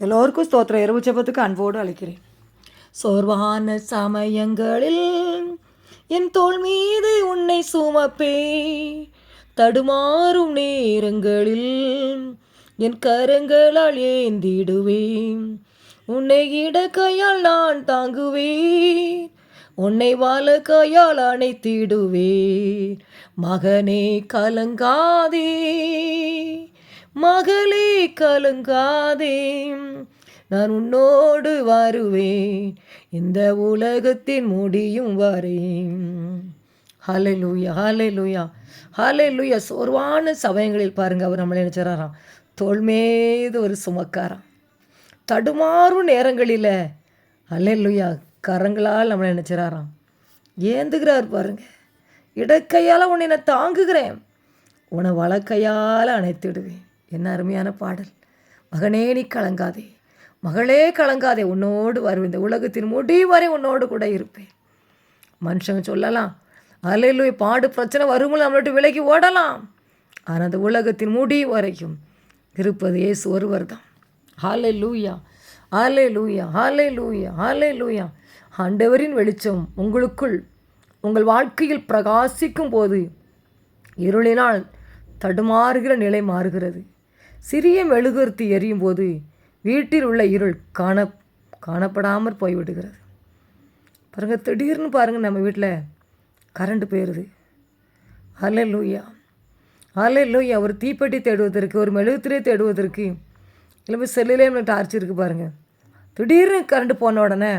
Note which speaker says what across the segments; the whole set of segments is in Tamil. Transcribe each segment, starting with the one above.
Speaker 1: எல்லோருக்கும் ஸ்தோத்திரம். இரவு ஜெபத்துக்கு அன்போடு அழைக்கிறேன். சோர்வான சமயங்களில் என் தோள் மீது உன்னை சுமப்பே, தடுமாறும் நேரங்களில் என் கரங்களால் ஏந்திடுவேன். உன்னை இடக்கையால் நான் தாங்குவேன், உன்னை வலக்கையால் அணைத்திடுவேன். மகனே கலங்காதே, மகளே கலங்காதே, நான் உன்னோடு வருவேன் இந்த உலகத்தின் முடியும் வரை. ஹல்லேலூயா, ஹல்லேலூயா, ஹல்லேலூயா. சோர்வான சமயங்களில் பாருங்கள், அவர் நம்மளை நினைச்சாராம், தோள் மீது ஒரு சுமக்காராம். தடுமாறும் நேரங்களில் ஹல்லேலூயா கரங்களால் நம்மளை நினைச்சாராம், ஏந்துகிறார் பாருங்க. இடக்கையால் உன்னை நான் தாங்குகிறேன், உன்னை வலக்கையால் அணைத்திடுவேன். என்ன அருமையான பாடல். மகனே நீ கலங்காதே, மகளே கலங்காதே, உன்னோடு வருவேன், இந்த உலகத்தின் முடிவு வரை உன்னோடு கூட இருப்பேன். மனுஷங்க சொல்லலாம், அல்லேலூயா, பாடு பிரச்சனை வரும்போது நம்மள்ட்ட விலகி ஓடலாம், ஆனால் அந்த உலகத்தின் முடிவு வரைக்கும் இருப்பது இயேசு ஒருவர் தான். ஹல்லேலூயா, ஹல்லேலூயா, ஹல்லேலூயா, ஹல்லேலூயா. ஆண்டவரின் வெளிச்சம் உங்களுக்குள் உங்கள் வாழ்க்கையில் பிரகாசிக்கும் போது இருளினால் தடுமாறுகிற நிலை மாறுகிறது. சிறிய மெழுகுவர்த்தி எரியும் போது வீட்டில் உள்ள இருள் காணப்படாமல் போய்விடுகிறது. பாருங்கள், திடீர்னு பாருங்கள், நம்ம வீட்டில் கரண்ட் போயிடுது. ஹல்லேலூயா, ஹல்லேலூயா. ஒரு தீப்பெட்டி தேடுவதற்கு, ஒரு மெழுகுத்திரை தேடுவதற்கு, இல்லை செல்லுலேயே நம்ம டார்ச் இருக்குது பாருங்கள். திடீர்னு கரண்ட் போன உடனே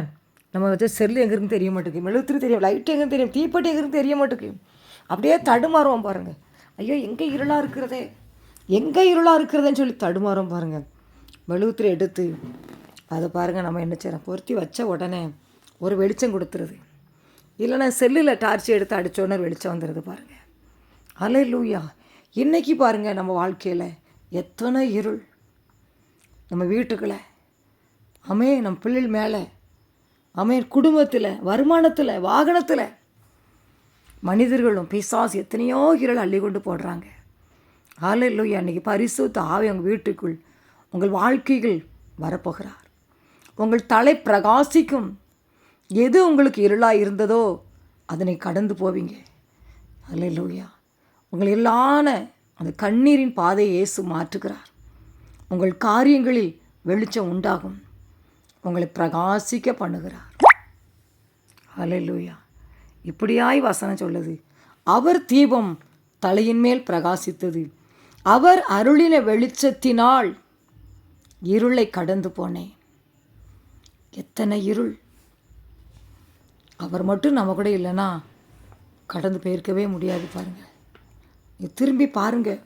Speaker 1: நம்ம வச்ச செல்லு எங்கே இருக்குன்னு தெரிய மாட்டேங்குது, மெழுகுத்திரை தெரியும், லைட் எங்கேன்னு தெரியும், தீப்பெட்டி எங்கே இருக்குன்னு தெரிய மாட்டேங்குது. அப்படியே தடுமாறுவோம் பாருங்கள். ஐயோ, எங்கே இருளாக இருக்கிறதே, எங்கே இருளாக இருக்கிறதுன்னு சொல்லி தடுமாறும் பாருங்கள். மெழுகுத்திரை எடுத்து அதை பாருங்கள், நம்ம என்ன செய்கிறோம், பொருத்தி வச்ச உடனே ஒரு வெளிச்சம் கொடுத்துருது. இல்லைன்னா செல்லில் டார்ச் எடுத்து அடித்தோடனே வெளிச்சம் வந்துடுது பாருங்கள். ஹல்லேலூயா. இன்றைக்கி பாருங்கள், நம்ம வாழ்க்கையில் எத்தனை இருள், நம்ம வீட்டுக்குள்ளே, நம்ம பிள்ளைகள் மேலே, குடும்பத்தில், வருமானத்தில், வாகனத்தில், மனிதர்களும் பிசாசு எத்தனையோ இருள் அள்ளி கொண்டு போடுறாங்க. ஹல்லேலூயா. அன்றைக்கி பரிசுத்த ஆவி உங்கள் வீட்டுக்குள், உங்கள் வாழ்க்கைகள் வரப்போகிறார். உங்கள் தலை பிரகாசிக்கும். எது உங்களுக்கு இருளாக இருந்ததோ அதனை கடந்து போவீங்க. ஹல்லேலூயா. உங்கள் எல்லான அந்த கண்ணீரின் பாதையை இயேசு மாற்றுகிறார். உங்கள் காரியங்களில் வெளிச்சம் உண்டாகும், உங்களை பிரகாசிக்க பண்ணுகிறார். ஹல்லேலூயா. இப்படியாய் வசனம் சொல்லுது, அவர் தீபம் தலையின் மேல் பிரகாசித்தது, அவர் அருளின வெளிச்சத்தினால் இருளை கடந்து போனேன். எத்தனை இருள், அவர் மட்டும் நம்ம கூட இல்லைன்னா கடந்து போயிருக்கவே முடியாது. பாருங்கள், திரும்பி பாருங்கள்,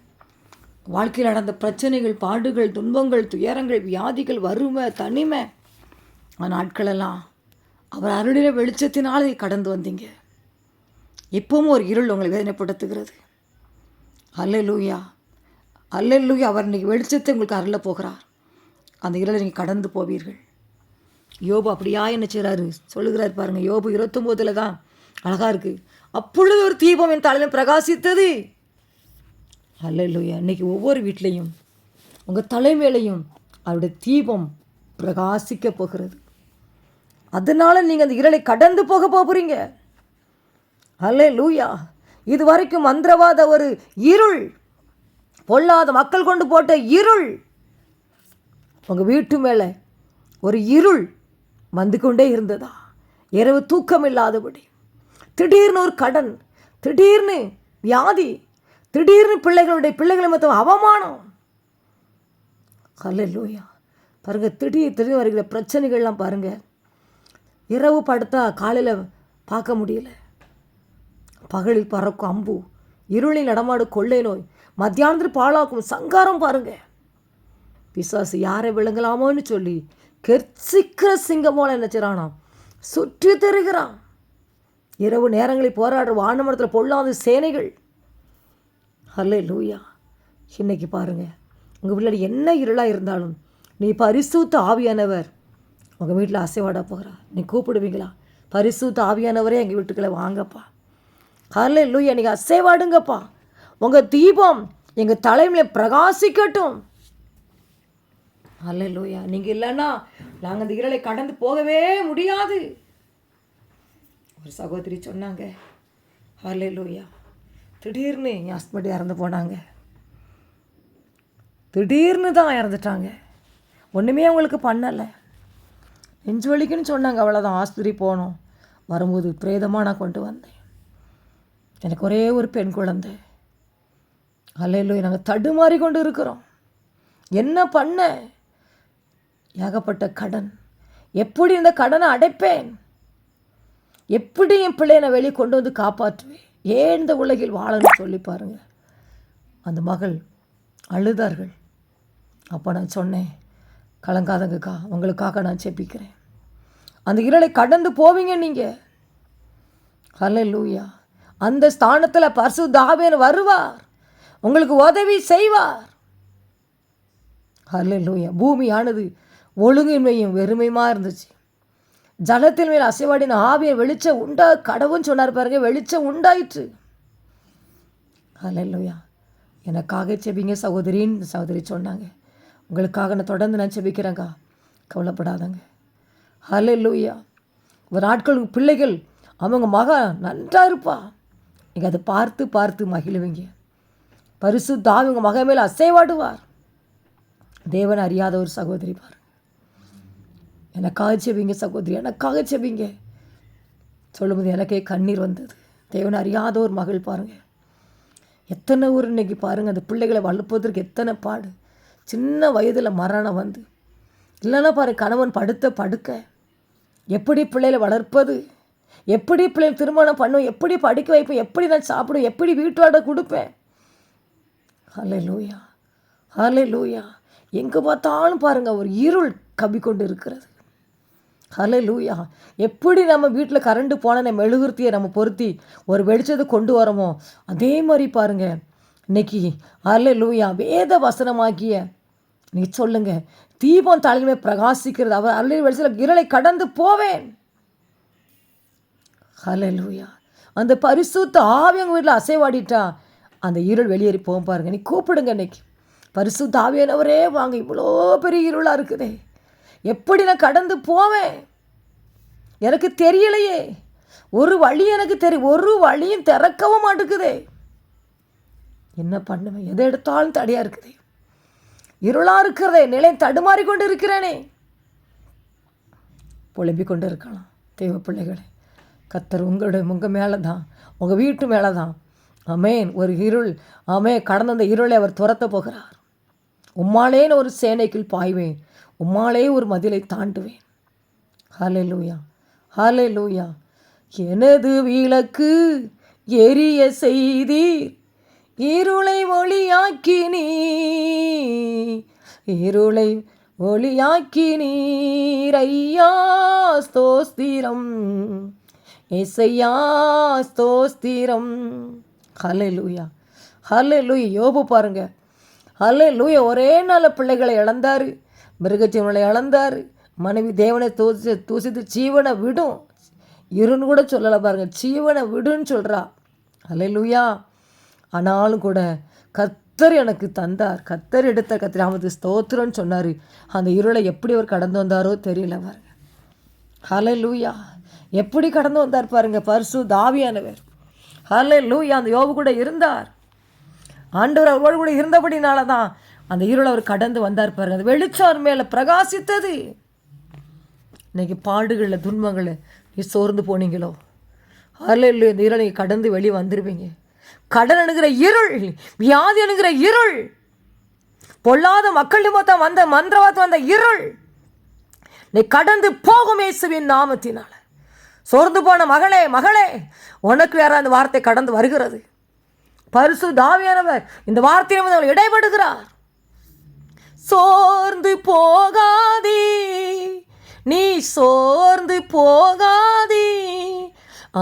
Speaker 1: வாழ்க்கையில் நடந்த பிரச்சனைகள், பாடுகள், துன்பங்கள், துயரங்கள், வியாதிகள், வறுமை, தனிமை, நாட்களெல்லாம் அவர் அருளின வெளிச்சத்தினால் கடந்து வந்தீங்க. இப்பவும் ஒரு இருள் உங்களை வேதனைப்படுத்துகிறது. ஹல்லேலூயா, ஹல்லேலூயா. அவர் இன்றைக்கி வெளிச்சத்தை உங்களுக்கு அருள போகிறார். அந்த இருளை நீங்கள் கடந்து போவீர்கள். யோபு அப்படியா என்ன செய்கிறாரு சொல்லுகிறார் பாருங்கள். யோபு 29 தான் அழகாக இருக்குது. அப்பொழுது ஒரு தீபம் என் தலையில் பிரகாசித்தது. ஹல்லேலூயா. இன்றைக்கி ஒவ்வொரு வீட்லேயும் உங்கள் தலைமையிலையும் அவருடைய தீபம் பிரகாசிக்க போகிறது. அதனால் நீங்கள் அந்த இருளை கடந்து போக போகிறீங்க. ஹல்லேலூயா. இது வரைக்கும் மந்திரவாத ஒரு இருள், பொல்லாத மக்கள் கொண்டு போட்ட இருள், உங்கள் வீட்டு மேலே ஒரு இருள் வந்து கொண்டே இருந்ததா? இரவு தூக்கம் இல்லாதபடி, திடீர்னு ஒரு கடன், திடீர்னு வியாதி, திடீர்னு பிள்ளைகளை மொத்தம் அவமானம். ஹல்லேலூயா. பாருங்கள், திடீர்னு வருகிற பிரச்சனைகள்லாம் பாருங்கள். இரவு படுத்தா காலையில் பார்க்க முடியல, பகலில் பறக்கும் அம்பு, இருளில் நடமாடும் கொள்ளை நோய், மத்தியானத்தில் பாழாக்கும் சங்காரம் பாருங்கள். பிசாசு யாரை விழுங்கலாமோன்னு சொல்லி கெர்ச்சிக்கிற சிங்கம் போல என்ன செய்கிறானா, சுற்றி தருகிறான். இரவு நேரங்களில் போராடுற வானமரத்தில் பொல்லாத சேனைகள். ஹல்லேலூயா. இன்னைக்கு பாருங்கள், உங்கள் வீட்டில் என்ன இருளாக இருந்தாலும் நீ பரிசுத்த ஆவியானவர் உங்கள் வீட்டில் அசைவாட போகிறார். நீ கூப்பிடுவீங்களா? பரிசுத்த ஆவியானவரே எங்கள் வீட்டுக்குள்ளே வாங்கப்பா. ஹல்லேலூயா. நீங்கள் அசைவாடுங்கப்பா. உங்கள் தீபம் எங்கள் தலைமையில் பிரகாசிக்கட்டும். அல்லேலூயா. நீங்கள் இல்லைன்னா நாங்கள் அந்த இருளை கடந்து போகவே முடியாது. ஒரு சகோதரி சொன்னாங்க, அல்லேலூயா, திடீர்னு என் ஹஸ்பண்ட் இறந்து போனாங்க. திடீர்னு தான் இறந்துட்டாங்க. ஒன்றுமே அவங்களுக்கு பண்ணலை. நெஞ்சு வலிக்குன்னு சொன்னாங்க, அவ்வளோதான். ஆஸ்பத்திரி போனோம். வரும்போது பிரேதமாக நான் கொண்டு வந்தேன். எனக்கு ஒரே ஒரு பெண் குழந்தை. அல்லேலூயா. நாங்கள் தடுமாறி கொண்டு இருக்கிறோம். என்ன பண்ண? ஏகப்பட்ட கடன். எப்படி இந்த கடனை அடைப்பேன்? எப்படி என் பிள்ளையை நான் வெளியே கொண்டு வந்து காப்பாற்றுவேன்? ஏன் இந்த உலகில் வாழணும்னு சொல்லி பாருங்கள். அந்த மகள் அழுதார்கள். அப்போ நான் சொன்னேன், கலங்காதங்கக்கா, உங்களுக்காக நான் செபிக்கிறேன். அந்த இருளை கடந்து போவீங்க நீங்கள். அல்லேலூயா. அந்த ஸ்தானத்தில் பரிசுத்த ஆவியானவர் வருவார், உங்களுக்கு உதவி செய்வார். அல்லேலூயா. பூமியானது ஒழுங்கின்மையும் வெறுமையுமா இருந்துச்சு. ஜலத்தின் மேல் அசைவாடின ஆவியை வெளிச்சம் உண்டா கடவுன்னு சொன்னார் பாருங்க. வெளிச்சம் உண்டாயிற்று. அல்லேலூயா. எனக்காக செபிங்க சகோதரின்னு சகோதரி சொன்னாங்க. உங்களுக்காக நான் தொடர்ந்து நான் செபிக்கிறேங்க்கா, கவலைப்படாதங்க. அல்லேலூயா. ஒரு நாட்களுக்கு பிள்ளைகள் அவங்க மகன் நன்றாக இருப்பா. நீங்கள் அதை பார்த்து பார்த்து மகிழுவீங்க. பரிசுத்த ஆவி உங்கள் மகன் மேல் அசைவாடுவார். தேவன் அறியாத ஒரு சகோதரி பாருங்க. எனக்காக செபிங்க சகோதரி, எனக்காக செபிங்க சொல்லும்போது எனக்கே கண்ணீர் வந்தது. தேவன் அறியாத ஒரு மகள் பாருங்கள். எத்தனை ஊர் இன்னைக்கு பாருங்கள், அந்த பிள்ளைகளை வளர்ப்பதற்கு எத்தனை பாடு. சின்ன வயதில் மரணம் வந்து இல்லைன்னா பாருங்கள், கணவன் படுக்க எப்படி பிள்ளைகளை வளர்ப்பது, எப்படி பிள்ளைகள் திருமணம் பண்ணுவேன், எப்படி படிக்க வைப்பேன், எப்படி நான் சாப்பிடுவேன், எப்படி வீட்டு வாடகை கொடுப்பேன். அல்லேலூயா, அல்லேலூயா. எங்கே பார்த்தாலும் பாருங்கள் ஒரு இருள் கவ்விக்கொண்டு இருக்கிறது. அல்லேலூயா. எப்படி நம்ம வீட்டில் கரண்ட் போன மெழுகுர்த்தியை நம்ம பொருத்தி ஒரு வெளிச்சத்தை கொண்டு வரோமோ அதே மாதிரி பாருங்கள் இன்னைக்கு. அல்லேலூயா. வேத வசனமாக்கிய நீ சொல்லுங்க, தீபம் தலைமையை பிரகாசிக்கிறது. அவர் அல்ல வெளிச்சத்தில் இருளை கடந்து போவேன். அல்லேலூயா. அந்த பரிசுத்த ஆவி உங்கள் வீட்டில் அசைவாடிட்டா அந்த இருள் வெளியேறி போகும் பாருங்க. நீ கூப்பிடுங்க இன்னைக்கு, பரிசுத்த ஆவியானவரே வாங்க, இவ்வளோ பெரிய இருளாக இருக்குதே, எப்படி நான் கடந்து போவேன்? எனக்கு தெரியலையே. ஒரு வழி எனக்கு தெரியும், ஒரு வழியும் திறக்கவும் மாட்டேங்குதே. என்ன பண்ணுவேன்? எதை எடுத்தாலும் தடையாக இருக்குதே, இருளாக இருக்கிறதே, நிலை தடுமாறி கொண்டு இருக்கிறேனே. புலம்பிக் கொண்டு இருக்கலாம் தெய்வ பிள்ளைகளே. கர்த்தர் உங்கள் மேலே தான், உங்கள் வீட்டு மேலே தான். ஆமென். ஒரு இருள், கடந்த அந்த இருளை அவர் துரத்த போகிறார். உம்மாலேன்னு ஒரு சேனைக்குள் பாய்வேன், உம்மாலே ஒரு மதிலை தாண்டுவேன். ஹல்லேலூயா, ஹல்லேலூயா. எனது விளக்கு எரிய செய்தீர், இருளை ஒளியாக்கினீ, இருளை ஒளியாக்கினீர். ஐயா ஸ்தோஸ்திரம், ஏசையா ஸ்தோஸ்திரம். ஹல்லேலூயா, ஹல்லேலூயா. யோபு பாருங்க, ஹல்லேலூயா. ஒரே நாள் பிள்ளைகளை இழந்தார், மிருகஜீவனை இழந்தார். மனைவி தேவனை தூசித்து ஜீவனை விடும், இருன்னு கூட சொல்லலை பாருங்க, ஜீவனை விடுன்னு சொல்கிறா. ஹல்லேலூயா. ஆனாலும் கூட கர்த்தர் எனக்கு தந்தார், கர்த்தர் எடுத்த கர்த்தர் ஸ்தோத்திரம்னு சொன்னார். அந்த இருளை எப்படி அவர் கடந்து வந்தாரோ தெரியல பாருங்க. ஹல்லேலூயா. எப்படி கடந்து வந்தார் பாருங்க, பரிசுத்த ஆவியானவர். ஹல்லேலூயா. அந்த யோபு கூட இருந்தார். ஆண்டவர் அவரோடு கூட இருந்தபடினால தான் அந்த இருளை அவர் கடந்து வந்தார் பாருங்க. அந்த வெளிச்சம் அவர் மேலே பிரகாசித்தது. இன்னைக்கு பாடுகளில் துன்பங்களில் நீ சோர்ந்து போனீங்களோ, ஹல்லேலூயா, இந்த இருளை நீங்கள் கடந்து வெளியே வந்துடுவீங்க. கடன் அணுகிற இருள், வியாதி அணுகிற இருள், பொல்லாத மக்கள் நிமித்தம் வந்த மந்திரவாதம் வந்த இருள் நீ கடந்து போகும் இயேசுவின் நாமத்தினால. சோர்ந்து போன மகளே, மகளே, உனக்கு வேற அந்த வார்த்தை கடந்து வருகிறது. பரிசுத்த ஆவியானவர் இந்த வார்த்தையை அவள் இடைபடுகிறார். சோர்ந்து போகாதே, நீ சோர்ந்து போகாதே,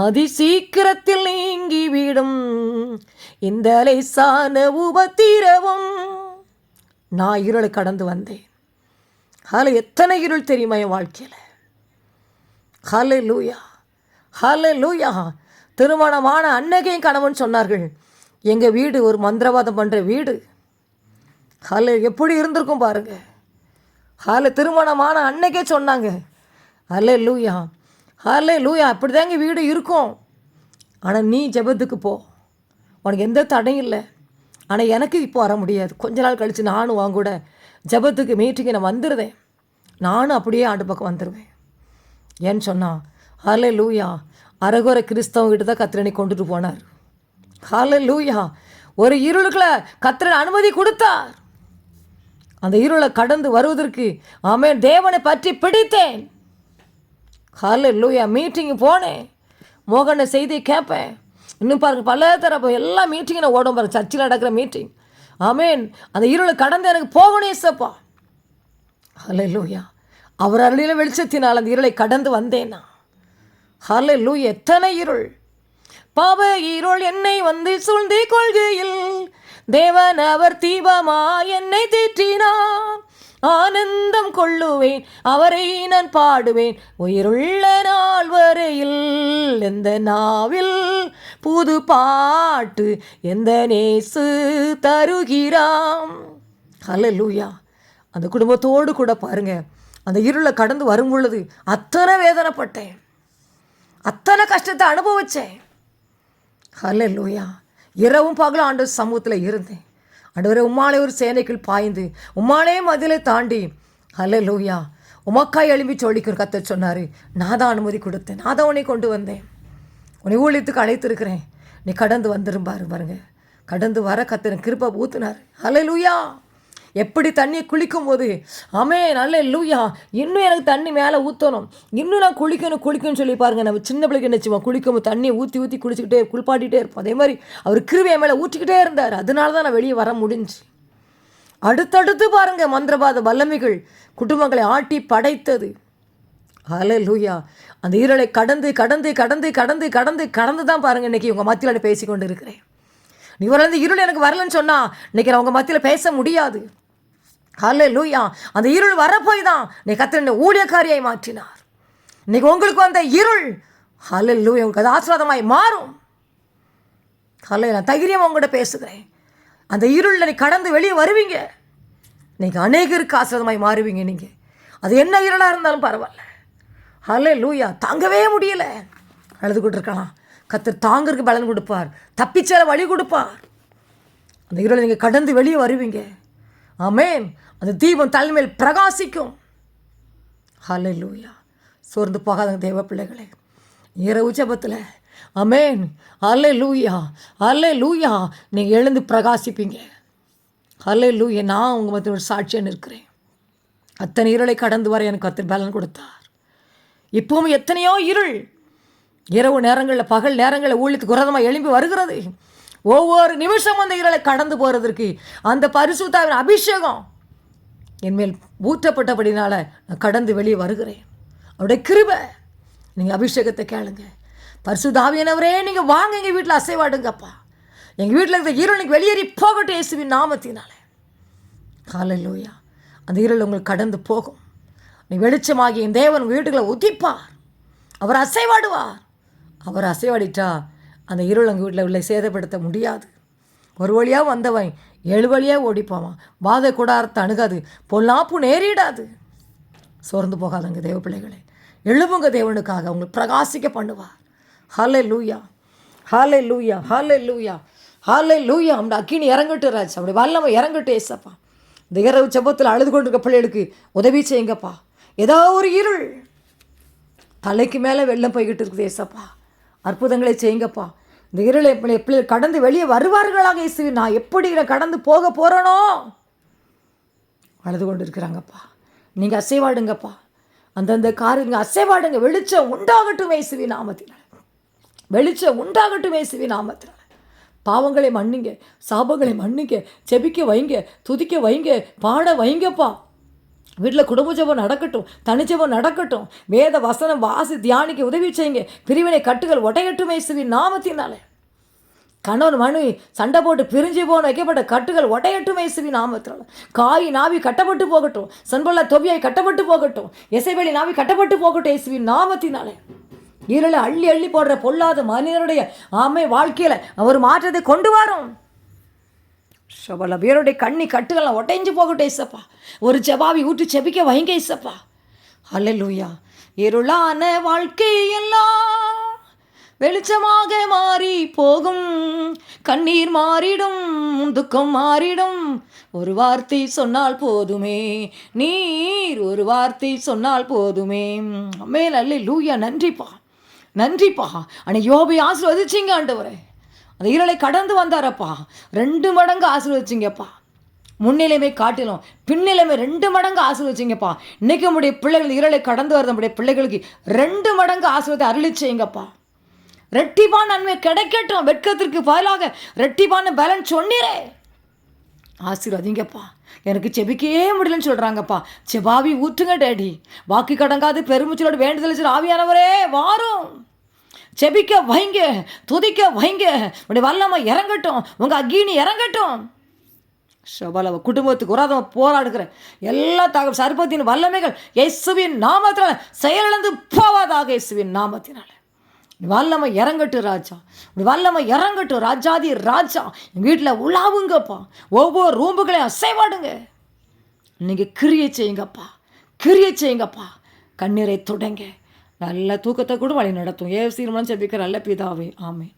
Speaker 1: அதி சீக்கிரத்தில் நீங்கிவிடும் இந்த லேசான உபத்திரவம். நான் இருளை கடந்து வந்தேன். அதில் எத்தனை இருள் தெரியுமா என் வாழ்க்கையில். ஹல்லேலூயா, ஹல்லேலூயா. திருமணமான அன்னைக்கையும் கணவன் சொன்னார்கள், எங்கள் வீடு ஒரு மந்திரவாதம் பண்ணுற வீடு. எப்படி இருந்திருக்கும் பாருங்க. திருமணமான அன்னைக்கே சொன்னாங்க. ஹல்லேலூயா, ஹல்லேலூயா. அப்படி தாங்க வீடு இருக்கும். ஆனால் நீ ஜெபத்துக்கு போ, உனக்கு எந்த தடையும் இல்லை. ஆனால் எனக்கு இப்போ வர முடியாது. கொஞ்ச நாள் கழித்து நானும் வாங்க கூட ஜெபத்துக்கு மீட்டிங்கு நான் வந்துடுவேன். நானும் அப்படியே ஆண்டு பக்கம் வந்துடுவேன். ஏன்னு சொன்னால் ஹல்லேலூயா, அரகுர கிறிஸ்தவங்கிட்ட தான் கர்த்தரை கொண்டுட்டு போனார். ஹல்லேலூயா. ஒரு இருளுக்குள்ள கர்த்தர் அனுமதி கொடுத்தார். அந்த இருளை கடந்து வருவதற்கு ஆமென் தேவனை பற்றி பிடித்தேன். ஹல்லேலூயா. மீட்டிங்கு போனேன், மோகனை செய்தி கேட்பேன். இன்னும் பாருங்க, பல தரப்பு எல்லா மீட்டிங்கும் நான் ஓடும் பாருங்க, சர்ச்சில் நடக்கிற மீட்டிங். ஆமென். அந்த இருளை கடந்து எனக்கு போகணும் ஏசப்பா. ஹல்லேலூயா. அவர் அருளின வெளிச்சத்தினால் அந்த இருளை கடந்து வந்தேனா. ஹல்லேலூயா. எத்தனை இருள், பாவ இருள் என்னை வந்து சூழ்ந்து கொள்கையில் தேவன் அவர் தீபமா என்னை தேற்றினார். ஆனந்தம் கொள்ளுவேன், அவரை நான் பாடுவேன் உயிருள்ள நாள் வரையில். எந்த நாவில் புது பாட்டு எந்த நேசு தருகிறாம். ஹல்லேலூயா. அந்த குடும்பத்தோடு கூட பாருங்க, அந்த இருளை கடந்து வரும் பொழுது அத்தனை வேதனைப்பட்டேன், அத்தனை கஷ்டத்தை அனுபவித்தேன். ஹல்லேலூயா. இரவும் பகலும் ஆண்டவர் சமூகத்தில் இருந்தேன். ஆண்டவரே, உம்மாலே ஒரு சேனைக்குள் பாய்ந்து உம்மாலே மதிலை தாண்டி ஹல்லேலூயா உமக்காய் எழும்பி சொல்லிக்கிற கர்த்தர் சொன்னார். நான் தான் அனுமதி கொடுத்தேன், நான் தான் உன்னை கொண்டு வந்தேன், உன்னை ஊழியத்துக்கு அழைத்திருக்கிறேன், நீ கடந்து வந்துரும்பாரு பாருங்க. கடந்து வர கர்த்தர் கிருபை ஊத்துனார். ஹல்லேலூயா. எப்படி தண்ணியை குளிக்கும் போது ஆமென் ஹல்லேலூயா, இன்னும் எனக்கு தண்ணி மேலே ஊற்றணும், இன்னும் நான் குளிக்கணும்னு சொல்லி பாருங்கள். நம்ம சின்ன பிள்ளைக்கு நினச்சிவோம், குளிக்கும் தண்ணியை ஊற்றி குளிச்சுக்கிட்டே குளிப்பாட்டிகிட்டே இருப்போம். அதே மாதிரி அவர் கிருபையை மேலே ஊற்றிக்கிட்டே இருந்தார். அதனால தான் நான் வெளியே வர முடிஞ்சு. அடுத்தடுத்து பாருங்கள், மந்திரவாத வல்லமைகள் குடும்பங்களை ஆட்டி படைத்தது. ஹல்லேலூயா. அந்த இருளை கடந்து கடந்து கடந்து கடந்து கடந்து கடந்து தான் பாருங்கள் இன்றைக்கி உங்கள் மத்தியில் பேசி கொண்டு இருக்கிறேன். நீ வந்து இருள் எனக்கு வரலன்னு சொன்னால் இன்றைக்கி நான் உங்கள் மத்தியில் பேச முடியாது. ஹல்லேலூயா. அந்த இருள் வரப்போய் தான் நீ கர்த்தர் ஊழியக்காரியை மாற்றினார். இன்னைக்கு உங்களுக்கு வந்த இருள் ஹல்லேலூயா உங்களுக்கு அது ஆசீர்வாதமாய் மாறும். ஹல்லேலூயா. நான் தைரியமாக உங்கள்கிட்ட பேசுகிறேன். அந்த இருளில் நீ கடந்து வெளியே வருவீங்க. நீங்கள் அநேகருக்கு ஆசீர்வாதமாய் மாறுவீங்க. நீங்கள் அது என்ன இருளாக இருந்தாலும் பரவாயில்ல. ஹல்லேலூயா. தாங்கவே முடியலை, அழுதுகிட்டு இருக்கலாம். கர்த்தர் தாங்கறதுக்கு பலன் கொடுப்பார், தப்பிச்சேர வழி கொடுப்பார். அந்த இருளை நீங்கள் கடந்து வெளியே வருவீங்க. ஆமென். அந்த தீபம் தலைமையில் பிரகாசிக்கும். ஹல்லேலூயா. சோர்ந்து போகாதங்க தேவ பிள்ளைகளே, இரவு ஜெபத்தில் ஆமென் ஹல்லேலூயா ஹல்லேலூயா நீங்கள் எழுந்து பிரகாசிப்பீங்க. ஹல்லேலூயா. நான் உங்கள் மத்திய ஒரு சாட்சியாக இருக்கிறேன். அத்தனை இருளை கடந்து வர எனக்கு கர்த்தர் பலன் கொடுத்தார். இப்பவும் எத்தனையோ இருள் இரவு நேரங்களில் பகல் நேரங்களில் ஊழியத்துக்கு விரோதமாக எழும்பி வருகிறது. ஒவ்வொரு நிமிஷம் அந்த இருளை கடந்து போகிறதுக்கு அந்த பரிசுத்தாவின் அபிஷேகம் என்மேல் ஊற்றப்பட்டபடினால நான் கடந்து வெளியே வருகிறேன். அவருடைய கிருபை. நீங்கள் அபிஷேகத்தை கேளுங்க. பரிசுத்தாவியானவரே, நீங்கள் வாங்க எங்கள் வீட்டில் அசைவாடுங்கப்பா. எங்கள் வீட்டில் இருக்கிற இருள் எனக்கு வெளியேறி போகட்டும் இயேசுவின் நாமத்தினால. ஹல்லேலூயா. அந்த இருள் உங்களுக்கு கடந்து போகும். நீ வெளிச்சமாகி என் தேவன் உங்கள் வீட்டுகளை உதிப்பார். அவர் அசைவாடுவார். அவர் அசைவாடிட்டா அந்த இருள் உங்கள் வீட்டில் உள்ள சேதப்படுத்த முடியாது. ஒரு வழியாக வந்தவன் 7 வழியாக ஓடிப்பாவான். வாத கூடாரத்தை அணுகாது, பொல்லாப்பு நேரிடாது. சோர்ந்து போகாதங்க தேவ பிள்ளைகளே, எழுப்புங்க தேவனுக்காக உங்களுக்கு பிரகாசிக்க பண்ணுவார். ஹல்லேலூயா ஹல்லேலூயா ஹல்லேலூயா ஹல்லேலூயா. அந்த அக்கினி இறங்கட்டு ராஜ், அப்படி வல்லமை இறங்கட்டு ஏசப்பா. இந்த இரவு ஜெபத்தில் அழுது கொண்டிருக்க பிள்ளைகளுக்கு உதவி செய்யுங்கப்பா. ஏதோ ஒரு இருள் தலைக்கு மேலே வெள்ளம் போய்கிட்டு இருக்குது ஏசப்பா, அற்புதங்களை செய்யுங்கப்பா. இந்த இருளை பிள்ளை கடந்து வெளியே வருவார்களாக இயேசுவே. நான் எப்படி கடந்து போக போகிறேனோ அழுது கொண்டு இருக்கிறாங்கப்பா. நீங்கள் அசைவாடுங்கப்பா. அந்தந்த காரியங்கள் அசைவாடுங்க. வெளிச்சம் உண்டாகட்டும் இயேசுவின் நாமத்தினால. வெளிச்சம் உண்டாகட்டும் இயேசுவின் நாமத்தினால. பாவங்களை மன்னிங்க, சாபங்களை மன்னிங்க, செபிக்க வைங்க, துதிக்க வைங்க, பாட வைங்கப்பா. வீட்டில் குடும்ப ஜெபம் நடக்கட்டும், தனிஜெபம் நடக்கட்டும். வேத வசனம் வாசி தியானிக்க உதவி செய்யுங்க. பிரிவினை கட்டுகள் உடையட்டும் இயேசுவின் நாமத்தினாலே. கணவன் மனைவி சண்டை போட்டு பிரிஞ்சு போன வைக்கப்பட்ட கட்டுகள் உடையட்டும் இயேசுவின் நாமத்தினால. காய் நாவி கட்டப்பட்டு போகட்டும், சன்பல்லா தொபியாய் கட்டப்பட்டு போகட்டும், எசேபேலி நாவி கட்டப்பட்டு போகட்டும் இயேசுவின் நாமத்தினாலே. இருளை அள்ளி அள்ளி போடுற பொல்லாத மனிதனுடைய வாழ்க்கையில் அவர் மாற்றத்தை கொண்டு வரும். சபல பேருடைய கண்ணி கட்டுகள்லாம் உடைஞ்சு போகட்டும் ஏசப்பா. ஒரு ஜெபாவி ஊற்றி செபிக்க வைங்க ஏசப்பா. அல்லேலூயா. இருளான வாழ்க்கையெல்லாம் வெளிச்சமாக மாறி போகும், கண்ணீர் மாறிடும், துக்கம் மாறிடும், ஒரு வார்த்தை சொன்னால் போதுமே, நீர் ஒரு வார்த்தை சொன்னால் போதுமே. ஆமென். அல்லேலூயா. நன்றிப்பா, நன்றிப்பா. அன்னைக்கு யோபை ஆசீர்வதிச்சிங்க ஆண்டவரே. அந்த இருளை கடந்து வந்தாரப்பா, 2 மடங்கு ஆசீர்வதிச்சிங்கப்பா. முன்னிலைமை காட்டிலும் பின்னிலைமை 2 மடங்கு ஆசீர்வதிச்சிங்கப்பா. இன்னைக்கு நம்முடைய பிள்ளைகள் இருளை கடந்து வர நம்முடைய பிள்ளைகளுக்கு 2 மடங்கு ஆசீர்வாதத்தை அருளி செய்யுங்கப்பா. ரெட்டிப்பான நன்மை கிடைக்கட்டும். வெட்கத்திற்கு பதிலாக ரெட்டிப்பான பலன் சொன்னீரே, ஆசீர்வதிங்கப்பா. எனக்கு செபிக்கவே முடியலன்னு சொல்கிறாங்கப்பா. செபாவி ஊற்றுங்க டேடி. வாக்கு கடங்காது பெருமிச்சலோடு வேண்டுதல் ஆவியானவரே வாரும். செபிக்க வைங்க, துதிக்க வைங்க. உடைய வல்லமை இறங்கட்டும், உங்கள் அக்னி இறங்கட்டும். சபலவ குடும்பத்துக்கு உராதமாக போராடுகிற எல்லா சர்பத்தின் வல்லமைகள் இயேசுவின் நாமத்தினால் செயலிழந்து போவதாக. இயேசுவின் நாமத்தினால வல்லமை இறங்கட்டும் ராஜா. வல்லமை இறங்கட்டும் ராஜாதி ராஜா. எங்கள் வீட்டில் உலாவுங்கப்பா. ஒவ்வொரு ரூம்புகளையும் அசைவாடுங்க. நீங்கள் கிரியை செய்யுங்கப்பா, கிரியை செய்யுங்கப்பா. கண்ணீரை தொடங்க நல்ல தூக்கத்தை கூட வழி நடத்தும். ஏசுவின் மூலம் ஜெபிக்கிற நல்ல பிதாவே, ஆமென்.